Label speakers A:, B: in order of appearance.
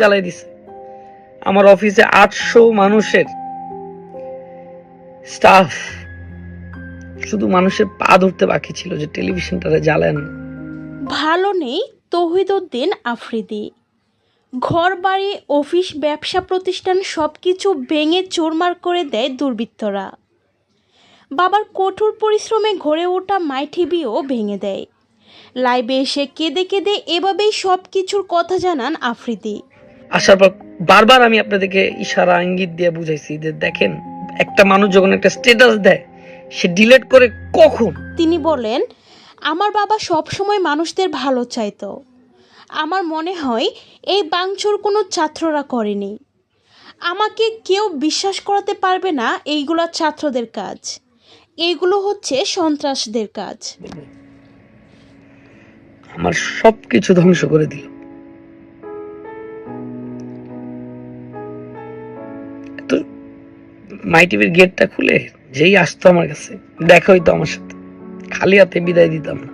A: জ্বালাই দিছে। আমার অফিসে 800 মানুষের স্টাফ, শুধু মানুষের পা ধরতে বাকি ছিল যে টেলিভিশনটারে জ্বালেন।
B: ভালো নেই তৌহিদউদ্দিন আফ্রিদি। ঘর বাড়ি, অফিস, ব্যবসা প্রতিষ্ঠান সব কিছু ভেঙে চুরমার করে দেয় দুর্বৃত্তরা। বাবার কঠোর পরিশ্রমে গড়ে ওঠা মাই টিভিও ভেঙে দেয়। লাইভে এসে কেঁদে কেঁদে এভাবেই সব কিছুর কথা জানান আফ্রিদি।
A: আসার পর বারবার আমি আপনাদেরকে ইশারা ইঙ্গিত দিয়ে বুঝাইছি যে দেখেন, একটা মানুষ যখন একটা স্ট্যাটাস দেয় সে ডিলিট করে কখন।
B: তিনি বলেন, আমার বাবা সবসময় মানুষদের ভালো চাইতো। আমার মনে হয় এই ভাঙচুর কোনো ছাত্ররা করেনি। আমাকে কেউ বিশ্বাস করাতে পারবে না এইগুলো ছাত্রদের কাজ, এইগুলো হচ্ছে সন্ত্রাসদের কাজ।
A: আমার সবকিছু ধ্বংস করে দিল। তো মাই টিভির গেটটা খুলে যেই আসতো আমার কাছে, দেখা হইতো আমার সাথে, খালি হাতে বিদায় দিতাম না।